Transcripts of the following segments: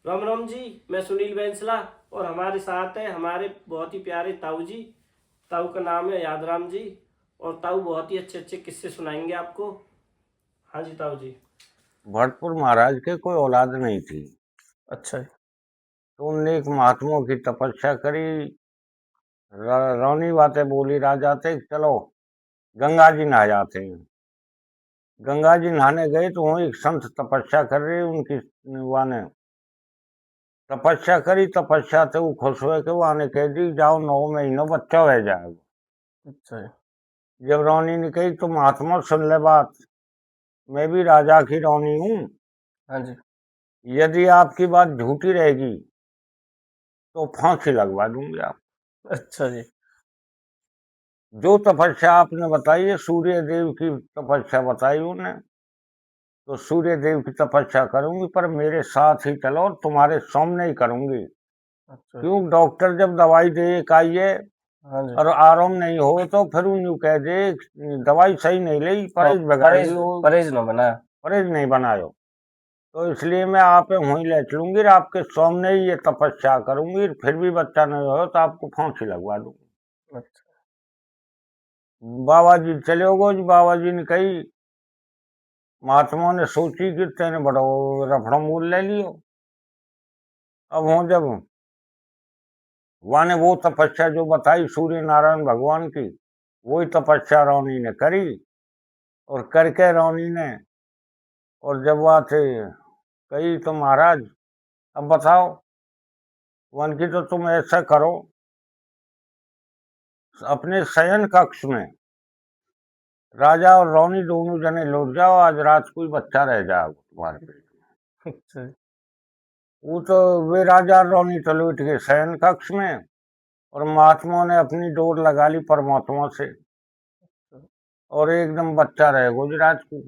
राम राम जी। मैं सुनील बैंसला और हमारे साथ है हमारे बहुत ही प्यारे ताऊ जी। ताऊ का नाम है यादराम जी। और ताऊ बहुत ही अच्छे अच्छे किस्से सुनाएंगे आपको। हाँ जी ताऊ जी। भरतपुर महाराज के कोई औलाद नहीं थी। अच्छा जी। तो उनने एक महात्मा की तपस्या करी। रौनी बातें बोली राजा थे, चलो गंगा जी नहा जाते हैं। गंगा जी नहाने गए तो वहाँ एक संत तपस्या कर रहे, उनकी वाने तपस्या करी। तपस्या से वो खुश हुए कि वो आने कह दी जाओ 9 महीनों बच्चा हो जाएगा। अच्छा जी। जब रौनी ने कही तो महात्मा सुन ले बात, मैं भी राजा की रौनी हूँ। हाँ जी। यदि आपकी बात झूठी रहेगी तो फांसी लगवा दूंगी आप। अच्छा जी। जो तपस्या आपने बताई है, सूर्य देव की तपस्या बताई उन्हें, तो सूर्य देव की तपस्या करूंगी, पर मेरे साथ ही चलो और तुम्हारे सामने ही करूंगी। अच्छा। क्यों डॉक्टर जब दवाई दे एक आइए हाँ जी। और आराम नहीं हो तो फिर यूं कह दे दवाई सही नहीं ली, हाँ, परहेज परहेज बिगाड़ी हो, परहेज ना बना। परहेज नहीं बनायो। तो इसलिए मैं आप वहीं ले चलूंगी और आपके सामने ही ये तपस्या करूंगी, फिर भी बच्चा नहीं हो तो आपको फांसी लगवा दूंगी। अच्छा। बाबा जी चले गो जी। बाबा जी ने कही, महात्मा ने सोची कि तेने बड़ा रफड़ा मूल ले लियो। अब वो जब वाने वो तपस्या जो बताई सूर्य नारायण भगवान की, वही तपस्या रौनी ने करी। और करके रौनी ने, और जब वहां थे कही तो महाराज अब बताओ, वन की तो तुम ऐसा करो, अपने शयन कक्ष में राजा और रौनी दोनों जने लौट जाओ, आज रात कोई बच्चा रह जाओ तुम्हारे पेट में। अच्छा जी। वो तो वे राजा और रौनी तो लौट गए शयन कक्ष में, और महात्मा ने अपनी डोर लगा ली परमात्मा से, और एकदम बच्चा रहे गुजरात को।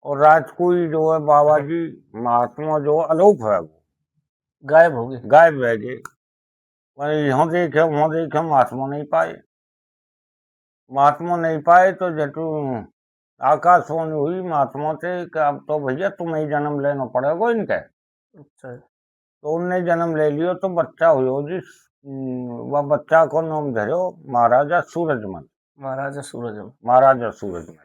और राजकोई जो है बाबा जी महात्मा जो अलोप है वो गायब हो गए। गायब रह गए। वहीं यहाँ देखे वहां देखे, महात्मा नहीं पाए। महात्मा नहीं पाए तो जटू आकाशवाणी हुई महात्मा से कि अब तो भैया तुम्हें ही जन्म लेना पड़ेगा इनके। अच्छा जी। तो उनने जन्म ले लियो तो बच्चा हुयो जिस वह बच्चा को नाम धरो महाराजा सूरजमल। महाराजा सूरजमल। महाराजा सूरजमल।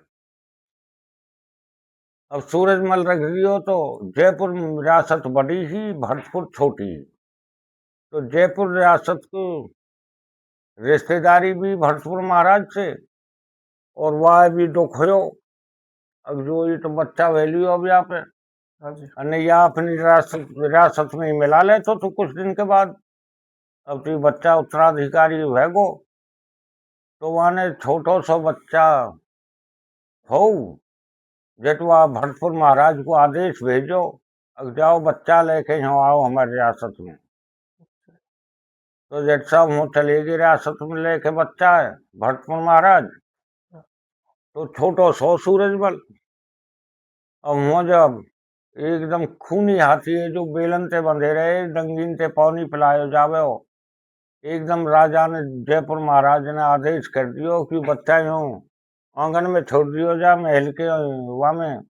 अब सूरजमल रख लियो तो जयपुर रियासत बड़ी ही, भरतपुर छोटी ही। तो जयपुर रियासत को रिश्तेदारी भी भरतपुर महाराज से, और वह भी दुख हो। अब जो ये तो बच्चा वैल्यू अब यहाँ पे, हाँ जी। नहीं या अपनी रियासत में ही मिला ले तो कुछ दिन के बाद अब तो ये बच्चा उत्तराधिकारी है गो। तो वहां ने छोटो सो बच्चा हो, जटवा भरतपुर महाराज को आदेश भेजो, अब जाओ बच्चा लेके यहाँ आओ हमारी रियासत में। तो जट साहब वो चले गए रियासत में लेके बच्चा है भरतपुर महाराज। तो छोटो सो सूरजमल। अब वो जब एकदम खूनी हाथी है जो बेलन से बंधे रहे, डंगीन से पानी पिलायो जावे हो। एकदम राजा ने जयपुर महाराज ने आदेश कर दियो कि बच्चा यूं आंगन में छोड़ दियो जा महल के वहां में,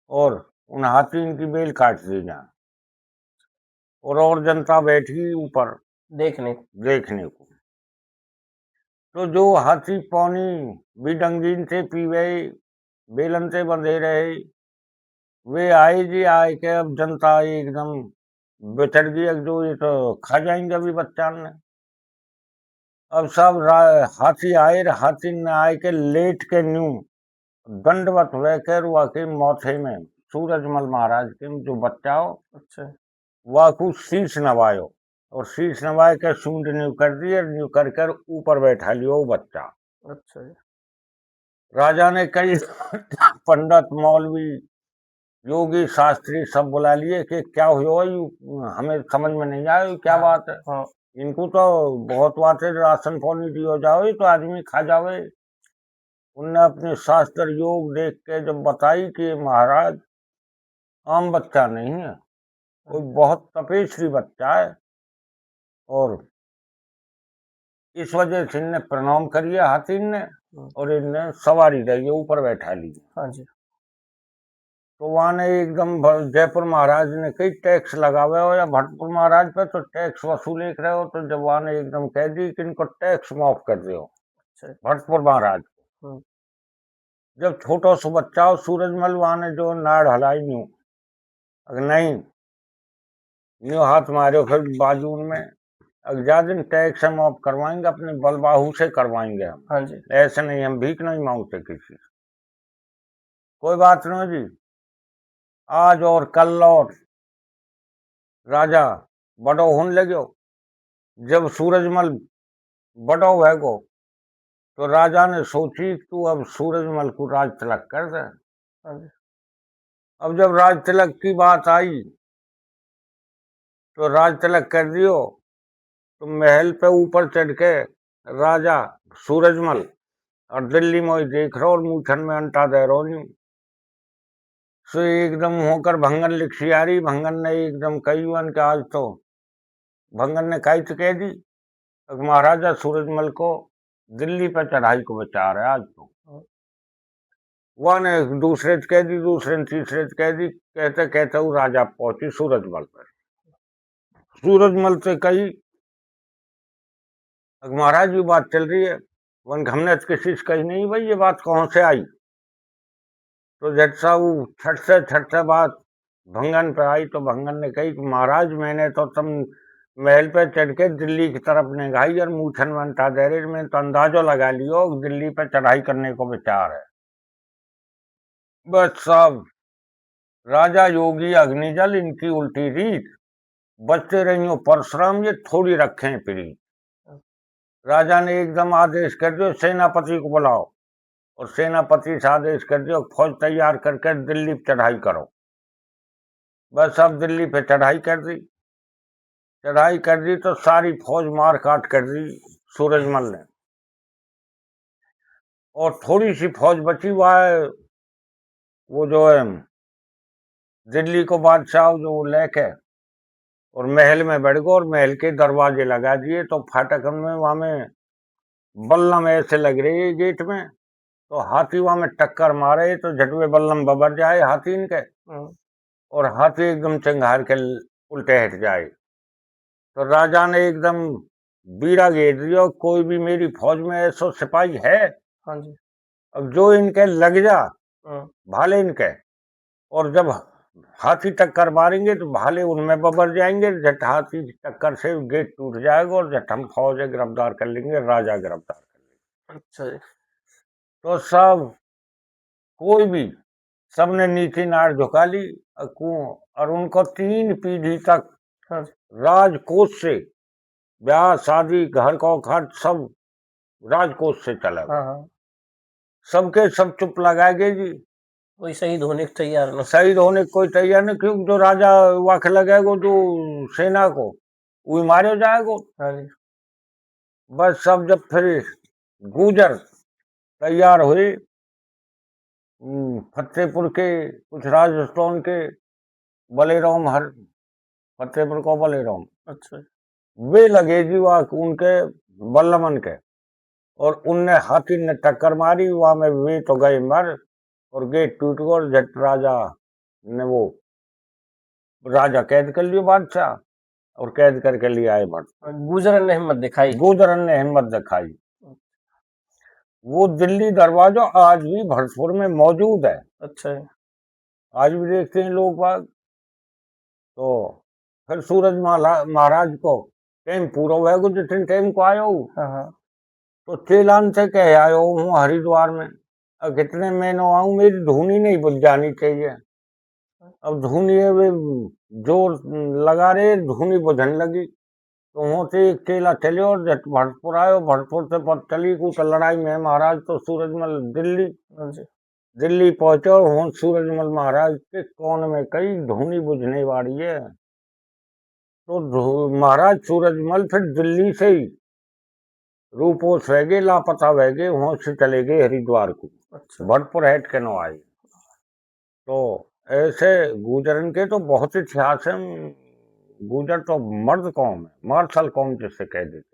और उन हाथी की बेल काट दी जा। और जनता बैठी ऊपर देखने। देखने को। तो जो हाथी पानी भी डंगीन से पीवे, बेलन से बंधे रहे, वे आए जी आए के अब जनता एकदम बिछड़ गई। अब जो ये तो खा जाएंगे अभी बच्चा ने। अब सब हाथी आए, हाथी ने आए के लेट के न्यू दंडवत वह हुआ के मौथे में सूरजमल महाराज के जो बच्चा हो, अच्छा। वह को शीश नवायो, और शीश नवाए के सूंड न्यू कर दिए, न्यू कर कर ऊपर बैठा लियो वो बच्चा। अच्छा जी। राजा ने कई पंडित मौलवी योगी शास्त्री सब बुला लिए कि क्या हुआ, हमें समझ में नहीं आया क्या बात है। हाँ। इनको तो बहुत बातें राशन पानी दियो जाओ तो आदमी खा जावे। उनने अपने शास्त्र योग देख के जब बताई कि महाराज आम बच्चा नहीं है, कोई बहुत तपेश्वरी बच्चा है, और इस वजह से इनने प्रणाम करिए हाथी ने, और इनने सवारी रही ऊपर बैठा ली। हाँ जी। तो वहां ने एकदम जयपुर महाराज ने कई टैक्स लगावे हो या भरतपुर महाराज पे तो टैक्स वसूल रहे हो, तो जब वहां ने एकदम कह दी कि इनको टैक्स माफ कर दो अच्छा। भरतपुर महाराज को। हम्म, जब छोटा सा बच्चा हो सूरजमल वहां ने जो नाड़ हलाई न्यू, अगर नहीं न्यू हाथ मारे फिर बाजू में, अगर ज्यादा दिन टैक्स हम माफ करवाएंगे अपने बलबाहू से करवाएंगे हम, हाँ जी। ऐसे नहीं हम भीख नहीं मांगते किसी से। कोई बात नहीं जी, आज और कल और राजा बड़ो होने लगे। जब सूरजमल बड़ो हैगो तो राजा ने सोची तू अब सूरजमल को राज तिलक कर दे। हाँ जी। अब जब राज तिलक की बात आई तो राज तिलक कर दियो, तो महल पे ऊपर चढ़ के राजा सूरजमल और दिल्ली में देख रहा और मूछन में अंटा दे रहा नहीं। सो एकदम होकर भंगन लिखी आ रही, भंगन ने एकदम कही वन के आज तो भंगन ने कही तो कह दी महाराजा सूरजमल को दिल्ली पर चढ़ाई को बचा रहे आज तो। वह ने दूसरे कह दी, दूसरे ने तीसरे कह दी, कहते कहते वो राजा पहुंची सूरजमल पर। सूरजमल से कही महाराज ये बात चल रही है, वन हमने किसी से कही नहीं भाई ये बात कहाँ से आई। तो झट सा वो छठ से बात भंगन पे आई, तो भंगन ने कही कि महाराज मैंने तो तुम महल पे चढ़ के दिल्ली की तरफ निगाही और मूछन में अंटा दे रहे, मैं तो अंदाजो लगा लियो दिल्ली पे चढ़ाई करने को विचार है। बस साहब राजा योगी अग्निजल इनकी उल्टी रीत, बचते रहियो परशुराम ये थोड़ी रखें प्रीत। राजा ने एकदम आदेश कर दियो सेनापति को बुलाओ, और सेनापति से आदेश कर दियो फौज तैयार करके दिल्ली पे चढ़ाई करो। बस अब दिल्ली पे चढ़ाई कर दी तो सारी फौज मार काट कर दी सूरजमल ने, और थोड़ी सी फौज बची हुआ है वो जो है दिल्ली को बादशाह जो लेके और महल में बैठ गए और महल के दरवाजे लगा दिए। तो फाटक में वहां में बल्लम ऐसे लग रही है गेट में, तो हाथी वहां में टक्कर मारे तो झटवे बल्लम बबर जाए हाथी इनके, और हाथी एकदम चंगार के उल्टे हट जाए। तो राजा ने एकदम बीड़ा घेर दिया कोई भी मेरी फौज में ऐसा सिपाही है। हाँ जी। अब जो इनके लग जा भाले इनके, और जब हाथी टक्कर मारेंगे तो भाले उनमें बबर जाएंगे, झट हाथी टक्कर से गेट टूट जाएगा और झट हम फौज गिरफ्तार कर लेंगे, राजा गिरफ्तार कर लेंगे। अच्छा जी। तो सब कोई भी सबने नीचे नाड़ झुका ली, और उनको 3 पीढ़ी तक हाँ जी। राजकोष से ब्याह शादी घर का खर्च सब राजकोष से चला। हाँ। सबके सब चुप लगाए गए जी, कोई शहीद होने को तैयार ना। शहीद होने कोई तैयार नहीं, क्योंकि जो राजा वाक लगेगा जो सेना को वही मारे जाएगा। हाँ जी। बस सब जब फिर गुजर तैयार हुए फतेहपुर के कुछ राजस्थान के बलेराम हर फतेहपुर को बलेराम, अच्छा। वे लगे जी वहाँ उनके बल्लमन के, और उनने हाथी ने टक्कर मारी वहां में वे तो गए मर, और गेट टूट गया और झट राजा ने वो राजा कैद कर लिया बादशाह, और कैद करके ले आए भट्ट। गुजरन ने हिम्मत दिखाई। गुजरन ने हिम्मत दिखाई। वो दिल्ली दरवाजा आज भी भरतपुर में मौजूद है। अच्छा है। आज भी देखते हैं लोग बाग। तो फिर सूरज महाराज को टाइम पूरा हुआ है, जितने टाइम को आयो हाँ। तो चेलान से कह आयो हूँ हरिद्वार में, अब कितने महीनों आऊं मेरी धुनी नहीं बुझ जानी चाहिए। अब धुनी जोर लगा रहे धुनी बुझने लगी, तो वहां से एक चेला चले और झट भरतपुर आयो, भरतपुर से पता चली कुछ लड़ाई में महाराज तो सूरजमल दिल्ली पहुंचे, और वहां सूरजमल महाराज के कोन में कई धुनी बुझने वाली है। तो महाराज सूरजमल फिर दिल्ली से ही रूपोश रह गए, लापता रह गए, वहां से चले गए हरिद्वार को। अच्छा। भरतपुर हेट के नो आए। तो ऐसे गुजरन के तो बहुत इतिहास है। गुजर तो मर्द कौम है, मार्शल कौम जिससे कह देते।